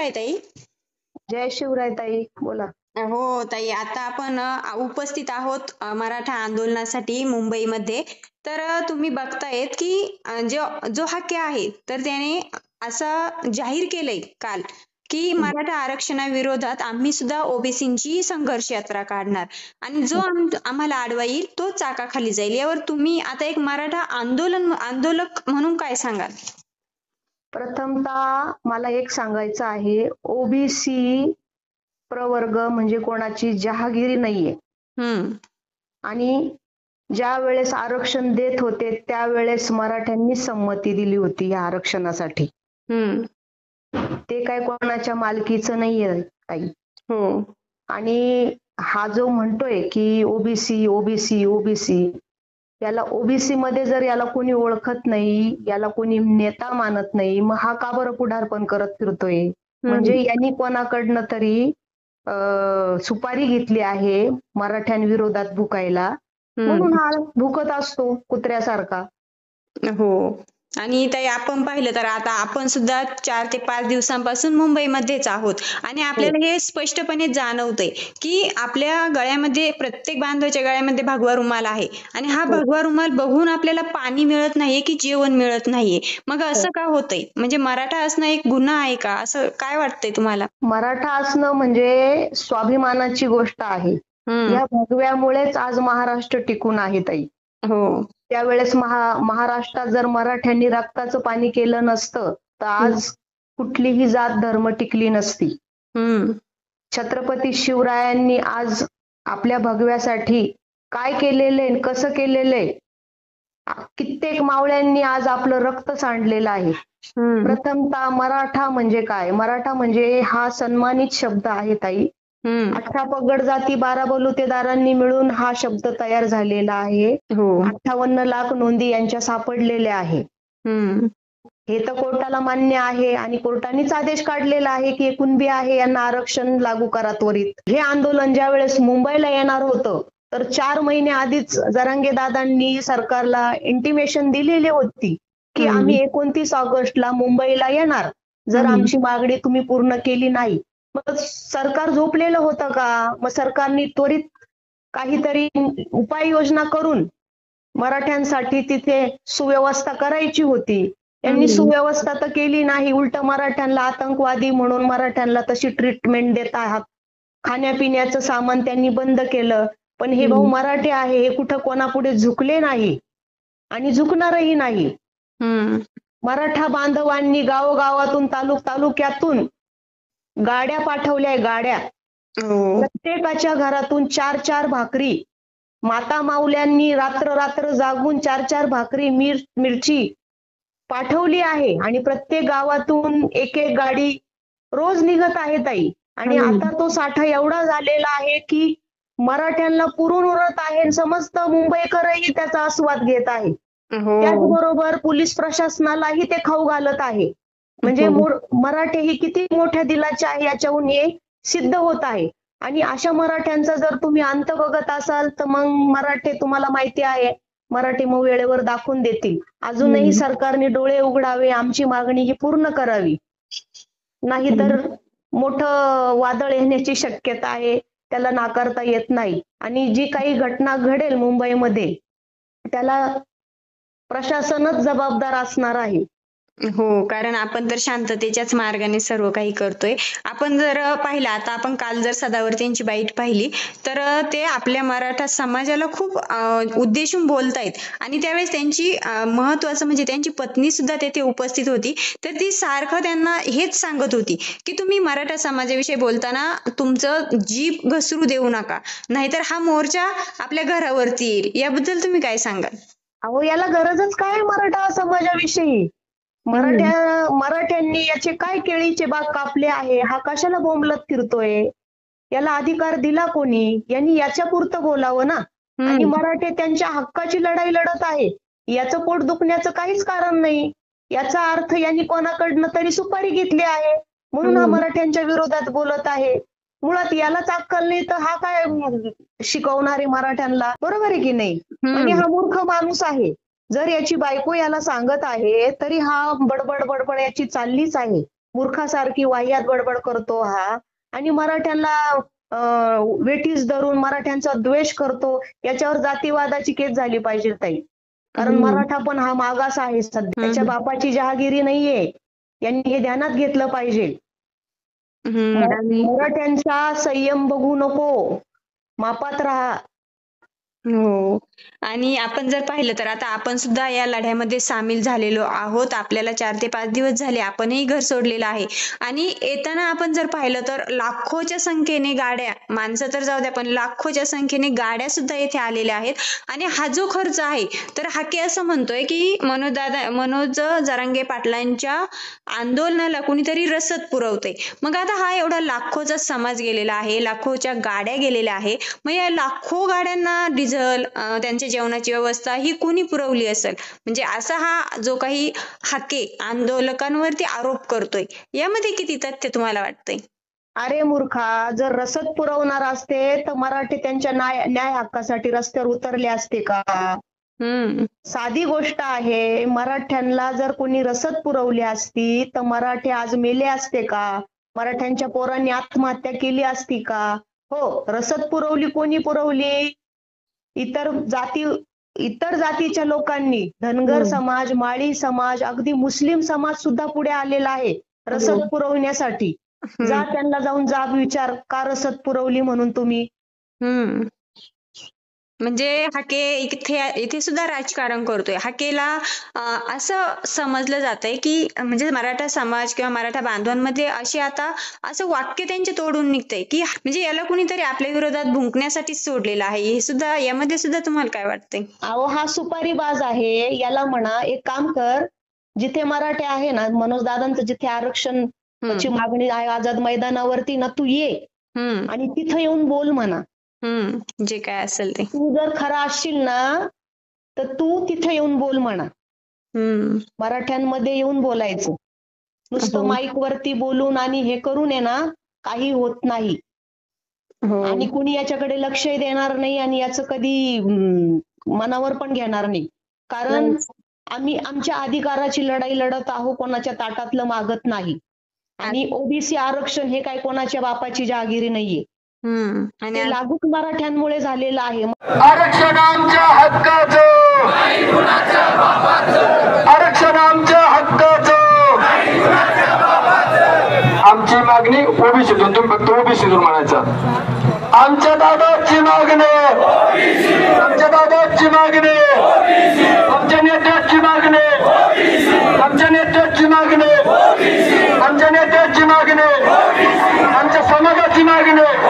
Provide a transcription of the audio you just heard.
शिवराय ताई. जय शिवराय ताई, बोला. हो ताई, आता आपण उपस्थित आहोत मराठा आंदोलनासाठी मुंबईमध्ये. तर तुम्ही बघतायत की जो जो हा क्या आहे तर त्याने असं जाहीर केलंय काल की मराठा आरक्षणाविरोधात आम्ही सुद्धा ओबीसींची संघर्ष यात्रा काढणार आणि जो आम्हाला आडवा येईल तो चाकाखाली जाईल. यावर तुम्ही आता एक मराठा आंदोलक म्हणून काय सांगाल? प्रथमतः मला एक सांगायचं आहे, ओबीसी प्रवर्ग म्हणजे कोणाची जहागिरी नाहीये. आणि ज्या वेळेस आरक्षण देत होते त्यावेळेस मराठ्यांनी संमती दिली होती या आरक्षणासाठी. ते काय कोणाच्या मालकीचं नाहीये ताई. हो. आणि हा जो म्हणतोय की ओबीसी ओबीसी ओबीसी, याला ओबीसी मध्ये जर याला कोणी ओळखत नाही, याला कोणी नेता मानत नाही, मग हा का बरं पुढारपण करत फिरतोय? म्हणजे यांनी कोणाकडनं तरी सुपारी घेतली आहे मराठ्यांविरोधात भुकायला, म्हणून हा भुकत असतो कुत्र्यासारखा. हो. आणि ताई आपण पाहिलं तर आता आपण सुद्धा 4 ते 5 दिवसांपासून मुंबईमध्येच आहोत आणि आपल्याला हे स्पष्टपणे जाणवतंय की आपल्या गळ्यामध्ये, प्रत्येक बांधवाच्या गळ्यामध्ये भगवा रुमाल आहे आणि हा भगवा रुमाल बघून आपल्याला पाणी मिळत नाहीये की जेवण मिळत नाहीये. मग असं का होतंय? म्हणजे मराठा असणं एक गुन्हा आहे का? असं काय वाटतंय तुम्हाला? मराठा असणं म्हणजे स्वाभिमानाची गोष्ट आहे. या भगव्यामुळेच आज महाराष्ट्र टिकून आहे ताई. हो. त्यावेळेस महाराष्ट्रात जर मराठ्यांनी रक्ताचं पाणी केलं नसतं तर आज कुठलीही जात धर्म टिकली नसती. छत्रपती शिवरायांनी आज आपल्या भगव्यासाठी काय केलेले, कसं केलेले, कित्येक मावळ्यांनी आज आपलं रक्त सांडलेलं आहे. प्रथमतः मराठा म्हणजे काय? मराठा म्हणजे हा सन्मानित शब्द आहे ताई. 18 पगड जाती 12 बलुतेदारांनी मिळून हा शब्द तयार झालेला आहे. 58 लाख नोंदी यांच्या सापडलेल्या आहे. हे तर कोर्टाला मान्य आहे आणि कोर्टानेच आदेश काढलेला आहे की कुणबी आहे यांना आरक्षण लागू करा त्वरित. हे आंदोलन ज्या वेळेस मुंबईला येणार होतं तर 4 महिने आधीच जरांगे दादांनी सरकारला इंटिमेशन दिलेली होती की आम्ही 29 ऑगस्टला मुंबईला येणार जर आमची मागणी तुम्ही पूर्ण केली नाही. मग सरकार झोपलेलं होतं का? मग सरकारने त्वरित काहीतरी उपाययोजना करून मराठ्यांसाठी तिथे सुव्यवस्था करायची होती. यांनी सुव्यवस्था तर केली नाही, उलट मराठ्यांना आतंकवादी म्हणून मराठ्यांना तशी ट्रीटमेंट देत आहात. खाण्यापिण्याचं सामान त्यांनी बंद केलं. पण हे भाऊ मराठे आहे, हे कुठं कोणापुढे झुकले नाही आणि झुकणारही नाही. मराठा बांधवांनी गावोगावातून तालुक्यातून गाड्या पाठवल्या, गाड्या. प्रत्येकाच्या घरातून 4-4 भाकरी, माता माऊल्यांनी रात्र जागून 4-4 भाकरी, मिरची पाठवली आहे आणि प्रत्येक गावातून एक गाडी रोज निघत आहे ताई. आणि आता तो साठा एवढा झालेला आहे की मराठ्यांना पुरून उरत आहे. समस्त मुंबईकरही त्याचा आस्वाद घेत आहे. त्याचबरोबर पोलीस प्रशासनालाही ते खाऊ घालत आहे. म्हणजे मराठे ही किती मोठ्या दिलाचे आहे याच्याहून हे सिद्ध होत आहे. आणि अशा मराठ्यांचा जर तुम्ही अंत बघत असाल तर मग मराठे, तुम्हाला माहिती आहे, मराठी मग वेळेवर दाखवून देतील. अजूनही सरकारने डोळे उघडावे, आमची मागणी ही पूर्ण करावी, नाहीतर मोठं वादळ येण्याची शक्यता आहे, त्याला नाकारता येत नाही. आणि जी काही घटना घडेल मुंबईमध्ये त्याला प्रशासनच जबाबदार असणार आहे. हो, कारण आपण तर शांततेच्याच मार्गाने सर्व काही करतोय. आपण जर पाहिलं, आता आपण काल जर सदावर्ती यांची बाईट पाहिली तर ते आपल्या मराठा समाजाला खूप उद्देशून बोलतायत आणि त्यावेळेस त्यांची महत्वाचं म्हणजे त्यांची पत्नी सुद्धा तेथे उपस्थित होती. तर ती सारखं त्यांना हेच सांगत होती की तुम्ही मराठा समाजाविषयी बोलताना तुमचं जीभ घसरू देऊ नका, नाहीतर हा मोर्चा आपल्या घरावरती येईल. याबद्दल तुम्ही काय सांगाल? अहो, याला गरजच काय मराठा समाजाविषयी? मराठ्यांनी याचे काय केळीचे बाग कापले आहे? हा कशाला बोंबलत फिरतोय? याला अधिकार दिला कोणी? यांनी याच्या पुरतं बोलावं ना. आणि मराठे त्यांच्या हक्काची लढाई लढत आहे, याचं पोट दुखण्याचं काहीच कारण नाही. याचा अर्थ यांनी कोणाकडनं तरी सुपारी घेतली आहे म्हणून हा मराठ्यांच्या विरोधात बोलत आहे. मुळात यालाच अक्कल नाही तर हा काय शिकवणारे मराठ्यांना? बरोबर आहे की नाही? आणि हा मूर्ख माणूस आहे. जर याची बायको याला सांगत आहे तरी हा बडबड याची चाललीच आहे. मूर्खासारखी वाह्यात बडबड करतो हा, आणि मराठ्यांना वेठीस धरून मराठ्यांचा द्वेष करतो. याच्यावर जातीवादाची केस झाली पाहिजे ताई. कारण मराठा पण हा मागास आहे सध्या, त्याच्या बापाची जहागिरी नाहीये. यांनी हे ध्यानात घेतलं पाहिजे. मराठ्यांचा संयम बघू नको, मापात राहा. हो. आणि आपण जर पाहिलं तर आता आपण सुद्धा या लढ्यामध्ये सामील झालेलो आहोत. आपल्याला 4 ते 5 दिवस झाले, आपणही घर सोडलेलं आहे. आणि येताना आपण जर पाहिलं तर लाखोच्या संख्येने गाड्या, माणसं तर जाऊ द्या, पण लाखोच्या संख्येने गाड्या सुद्धा येथे आलेल्या आहेत. आणि हा जो खर्च आहे, तर हाके असं म्हणतोय की मनोज जरांगे पाटलांच्या आंदोलनाला कुणीतरी रसद पुरवते. मग आता हा एवढा लाखोचा समाज गेलेला आहे, लाखोच्या गाड्या गेलेल्या आहे, मग या लाखो गाड्यांना डिझेल, त्यांच्या जेवणाची व्यवस्था ही कोणी पुरवली असेल? म्हणजे असा हा जो काही हाके आंदोलकांवरती आरोप करतोय, यामध्ये किती तथ्य तुम्हाला वाटतंय? अरे मूर्खा, जर रसद पुरवणार असते तर मराठी त्यांच्या न्याय हक्कासाठी रस्त्यावर उतरले असते का? साधी गोष्ट आहे. मराठ्यांना जर कोणी रसद पुरवली असती तर मराठी आज मेले असते का? मराठ्यांच्या पोरांनी आत्महत्या केली असती का? हो, रसद पुरवली. कोणी पुरवली? इतर जातीच्या लोकांनी. धनगर समाज, माळी समाज, अगदी मुस्लिम समाज सुद्धा पुढे आलेला आहे रसद पुरवण्यासाठी. जा त्यांना जाऊन जाब विचार, का रसद पुरवली म्हणून तुम्ही. म्हणजे हाके इथे सुद्धा राजकारण करतोय. हाकेला असं समजलं जातंय की म्हणजे मराठा समाज किंवा मराठा बांधवांमध्ये अशी आता असं वाक्य त्यांचे तोडून निघतंय की म्हणजे याला कुणीतरी आपल्या विरोधात भुंकण्यासाठी सोडलेलं आहे. हे सुद्धा, यामध्ये सुद्धा तुम्हाला काय वाटतंय? अहो, हा सुपारीबाज आहे. याला म्हणा, एक काम कर, जिथे मराठे आहे ना, मनोज दादांचं जिथे आरक्षणची मागणी आहे आझाद मैदानावरती ना, तू ये आणि तिथं येऊन बोल म्हणा. जे काय असेल ते. तू जर खरा असशील ना तर तू तिथे येऊन बोल म्हणा. मराठ्यांमध्ये येऊन बोलायचं. नुसतं माईक वरती बोलून आणि हे करून आहे ना, काही होत नाही. आणि कुणी याच्याकडे लक्षही देणार नाही आणि याचं कधी मनावर पण घेणार नाही. कारण आम्ही आमच्या अधिकाराची लढाई लढत आहोत, कोणाच्या ताटातलं मागत नाही. आणि ओबीसी आरक्षण हे काय कोणाच्या बापाची जहागिरी नाहीये. आणि लागूच मराठ्यांमुळे झालेलं आहे. आरक्षण आमच्या हक्काचं, आरक्षण आमच्या हक्काचं. आमची मागणी ओबीसीतून, तुम्ही फक्त ओबीसीतून म्हणायचं. आमच्या दादाची मागणी, आमच्या दादाची मागणी, आमच्या नेत्याची मागणी, आमच्या नेत्याची मागणी, आमच्या नेत्याची मागणी, आमच्या समाजाची मागणी.